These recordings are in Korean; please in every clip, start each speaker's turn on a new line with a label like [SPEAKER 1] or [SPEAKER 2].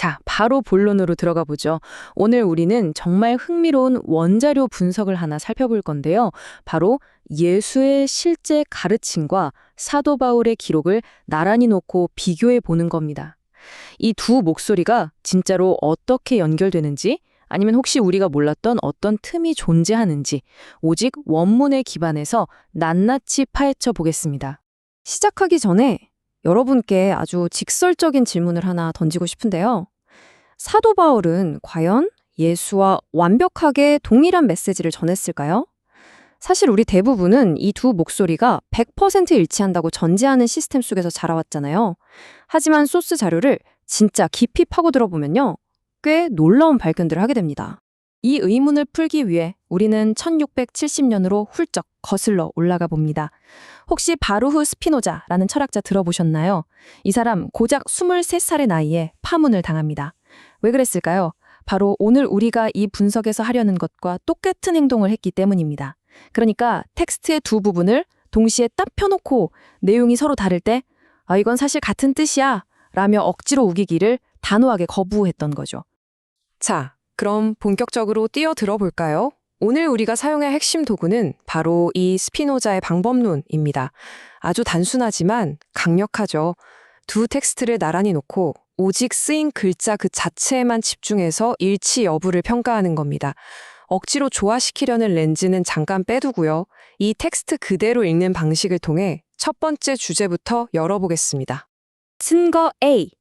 [SPEAKER 1] 자, 바로 본론으로 들어가 보죠. 오늘 우리는 정말 흥미로운 원자료 분석을 하나 살펴볼 건데요. 바로 예수의 실제 가르침과 사도 바울의 기록을 나란히 놓고 비교해 보는 겁니다. 이 두 목소리가 진짜로 어떻게 연결되는지, 아니면 혹시 우리가 몰랐던 어떤 틈이 존재하는지 오직 원문에 기반해서 낱낱이 파헤쳐 보겠습니다.
[SPEAKER 2] 시작하기 전에 여러분께 아주 직설적인 질문을 하나 던지고 싶은데요. 사도 바울은 과연 예수와 완벽하게 동일한 메시지를 전했을까요? 사실 우리 대부분은 이 두 목소리가 100% 일치한다고 전제하는 시스템 속에서 자라왔잖아요. 하지만 소스 자료를 진짜 깊이 파고 들어보면요. 꽤 놀라운 발견들을 하게 됩니다. 이 의문을 풀기 위해 우리는 1670년으로 훌쩍 거슬러 올라가 봅니다. 혹시 바루흐 스피노자라는 철학자 들어보셨나요? 이 사람 고작 23살의 나이에 파문을 당합니다. 왜 그랬을까요? 바로 오늘 우리가 이 분석에서 하려는 것과 똑같은 행동을 했기 때문입니다. 그러니까 텍스트의 두 부분을 동시에 딱 펴놓고 내용이 서로 다를 때 이건 사실 같은 뜻이야 라며 억지로 우기기를 단호하게 거부했던 거죠. 자, 그럼 본격적으로 뛰어들어 볼까요? 오늘 우리가 사용할 핵심 도구는 바로 이 스피노자의 방법론입니다. 아주 단순하지만 강력하죠. 두 텍스트를 나란히 놓고 오직 쓰인 글자 그 자체에만 집중해서 일치 여부를 평가하는 겁니다. 억지로 조화시키려는 렌즈는 잠깐 빼두고요. 이 텍스트 그대로 읽는 방식을 통해 첫 번째 주제부터 열어보겠습니다. 증거 A,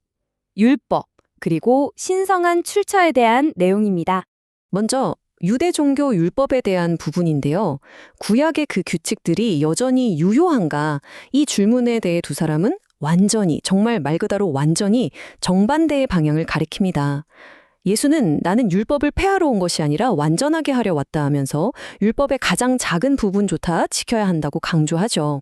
[SPEAKER 2] 율법, 그리고 신성한 출처에 대한 내용입니다. 먼저 유대 종교 율법에 대한 부분인데요. 구약의 그 규칙들이 여전히 유효한가? 이 질문에 대해 두 사람은 완전히, 정말 말 그대로 완전히 정반대의 방향을 가리킵니다. 예수는 나는 율법을 폐하러 온 것이 아니라 완전하게 하려 왔다 하면서 율법의 가장 작은 부분조차 지켜야 한다고 강조하죠.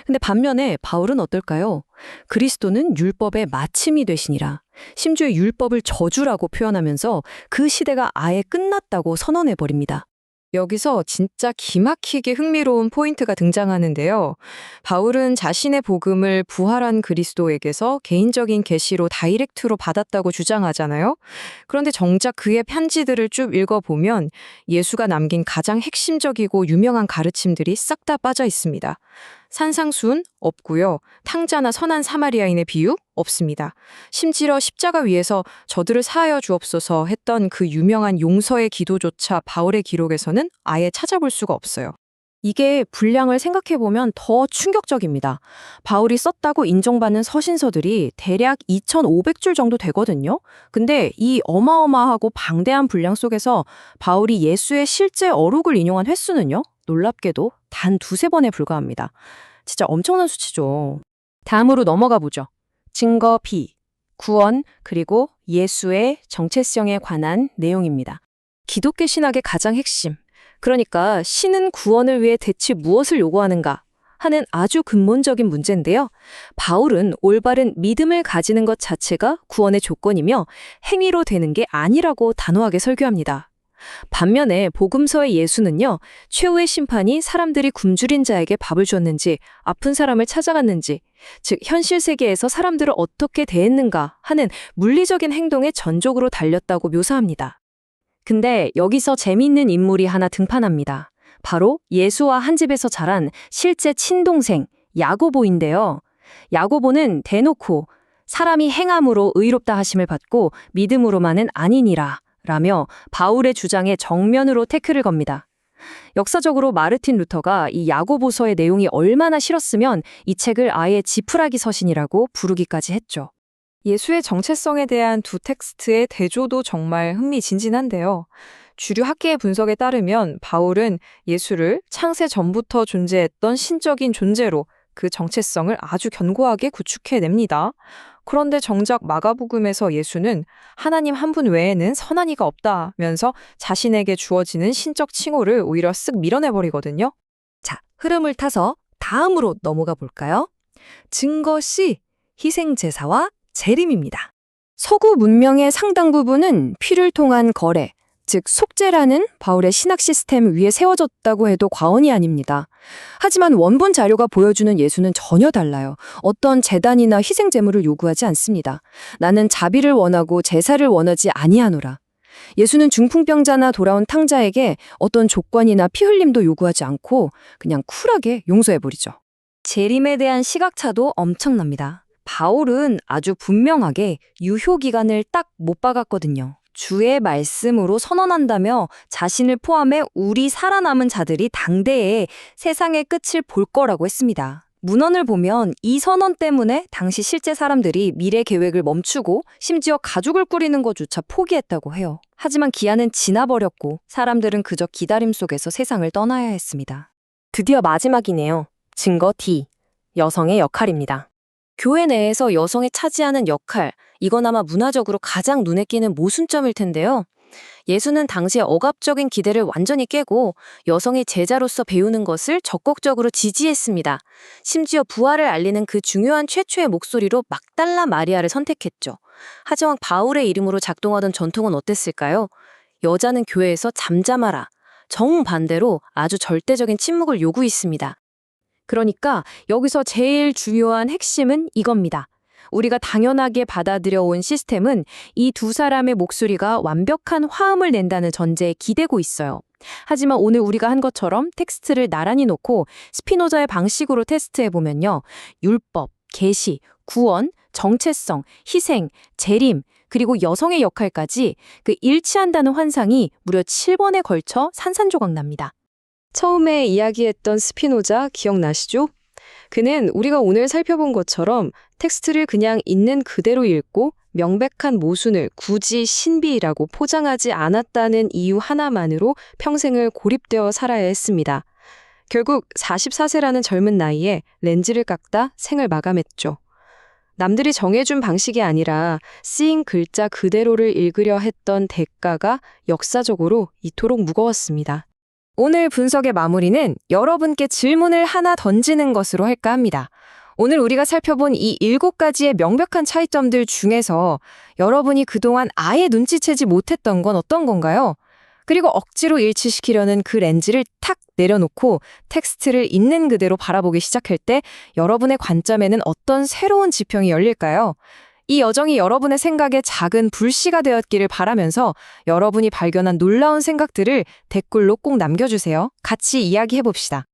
[SPEAKER 2] 근데 반면에 바울은 어떨까요? 그리스도는 율법의 마침이 되시니라. 심지어 율법을 저주라고 표현하면서 그 시대가 아예 끝났다고 선언해버립니다. 여기서 진짜 기막히게 흥미로운 포인트가 등장하는데요. 바울은 자신의 복음을 부활한 그리스도에게서 개인적인 계시로 다이렉트로 받았다고 주장하잖아요. 그런데 정작 그의 편지들을 쭉 읽어보면 예수가 남긴 가장 핵심적이고 유명한 가르침들이 싹 다 빠져 있습니다. 산상수훈 없고요. 탕자나 선한 사마리아인의 비유 없습니다. 심지어 십자가 위에서 저들을 사하여 주옵소서 했던 그 유명한 용서의 기도조차 바울의 기록에서는 아예 찾아볼 수가 없어요. 이게 분량을 생각해보면 더 충격적입니다. 바울이 썼다고 인정받는 서신서들이 대략 2,500줄 정도 되거든요. 근데 이 어마어마하고 방대한 분량 속에서 바울이 예수의 실제 어록을 인용한 횟수는요. 놀랍게도 단 2-3번에 불과합니다. 진짜 엄청난 수치죠. 다음으로 넘어가 보죠. 증거 B, 구원, 그리고 예수의 정체성에 관한 내용입니다. 기독교 신학의 가장 핵심, 그러니까 신은 구원을 위해 대체 무엇을 요구하는가 하는 아주 근본적인 문제인데요. 바울은 올바른 믿음을 가지는 것 자체가 구원의 조건이며 행위로 되는 게 아니라고 단호하게 설교합니다. 반면에 복음서의 예수는요, 최후의 심판이 사람들이 굶주린 자에게 밥을 줬는지, 아픈 사람을 찾아갔는지, 즉 현실 세계에서 사람들을 어떻게 대했는가 하는 물리적인 행동에 전적으로 달렸다고 묘사합니다. 근데 여기서 재미있는 인물이 하나 등판합니다. 바로 예수와 한 집에서 자란 실제 친동생 야고보인데요. 야고보는 대놓고 사람이 행함으로 의롭다 하심을 받고 믿음으로만은 아니니라 라며 바울의 주장에 정면으로 태클을 겁니다. 역사적으로 마르틴 루터가 이 야고보서의 내용이 얼마나 싫었으면 이 책을 아예 지푸라기 서신이라고 부르기까지 했죠. 예수의 정체성에 대한 두 텍스트의 대조도 정말 흥미진진한데요. 주류 학계의 분석에 따르면 바울은 예수를 창세 전부터 존재했던 신적인 존재로 그 정체성을 아주 견고하게 구축해냅니다. 그런데 정작 마가복음에서 예수는 하나님 한 분 외에는 선한 이가 없다면서 자신에게 주어지는 신적 칭호를 오히려 쓱 밀어내버리거든요. 자, 흐름을 타서 다음으로 넘어가 볼까요? 증거 C, 희생제사와 재림입니다. 서구 문명의 상당 부분은 피를 통한 거래, 즉 속죄라는 바울의 신학 시스템 위에 세워졌다고 해도 과언이 아닙니다. 하지만 원본 자료가 보여주는 예수는 전혀 달라요. 어떤 제단이나 희생 제물을 요구하지 않습니다. 나는 자비를 원하고 제사를 원하지 아니하노라. 예수는 중풍병자나 돌아온 탕자에게 어떤 조건이나 피 흘림도 요구하지 않고 그냥 쿨하게 용서해버리죠. 재림에 대한 시각차도 엄청납니다. 바울은 아주 분명하게 유효 기간을 딱 못 박았거든요. 주의 말씀으로 선언한다며 자신을 포함해 우리 살아남은 자들이 당대에 세상의 끝을 볼 거라고 했습니다. 문헌을 보면 이 선언 때문에 당시 실제 사람들이 미래 계획을 멈추고 심지어 가족을 꾸리는 것조차 포기했다고 해요. 하지만 기한은 지나버렸고 사람들은 그저 기다림 속에서 세상을 떠나야 했습니다. 드디어 마지막이네요. 증거 D. 여성의 역할입니다. 교회 내에서 여성이 차지하는 역할, 이건 아마 문화적으로 가장 눈에 띄는 모순점일 텐데요. 예수는 당시의 억압적인 기대를 완전히 깨고 여성이 제자로서 배우는 것을 적극적으로 지지했습니다. 심지어 부활을 알리는 그 중요한 최초의 목소리로 막달라 마리아를 선택했죠. 하지만 바울의 이름으로 작동하던 전통은 어땠을까요? 여자는 교회에서 잠잠하라. 정반대로 아주 절대적인 침묵을 요구했습니다. 그러니까 여기서 제일 중요한 핵심은 이겁니다. 우리가 당연하게 받아들여 온 시스템은 이 두 사람의 목소리가 완벽한 화음을 낸다는 전제에 기대고 있어요. 하지만 오늘 우리가 한 것처럼 텍스트를 나란히 놓고 스피노자의 방식으로 테스트해보면요. 율법, 계시, 구원, 정체성, 희생, 재림, 그리고 여성의 역할까지 그 일치한다는 환상이 무려 7번에 걸쳐 산산조각 납니다. 처음에 이야기했던 스피노자 기억나시죠? 그는 우리가 오늘 살펴본 것처럼 텍스트를 그냥 있는 그대로 읽고 명백한 모순을 굳이 신비라고 포장하지 않았다는 이유 하나만으로 평생을 고립되어 살아야 했습니다. 결국 44세라는 젊은 나이에 렌즈를 깎다 생을 마감했죠. 남들이 정해준 방식이 아니라 쓰인 글자 그대로를 읽으려 했던 대가가 역사적으로 이토록 무거웠습니다. 오늘 분석의 마무리는 여러분께 질문을 하나 던지는 것으로 할까 합니다. 오늘 우리가 살펴본 이 7가지의 명백한 차이점들 중에서 여러분이 그동안 아예 눈치채지 못했던 건 어떤 건가요? 그리고 억지로 일치시키려는 그 렌즈를 탁 내려놓고 텍스트를 있는 그대로 바라보기 시작할 때 여러분의 관점에는 어떤 새로운 지평이 열릴까요? 이 여정이 여러분의 생각에 작은 불씨가 되었기를 바라면서 여러분이 발견한 놀라운 생각들을 댓글로 꼭 남겨주세요. 같이 이야기해봅시다.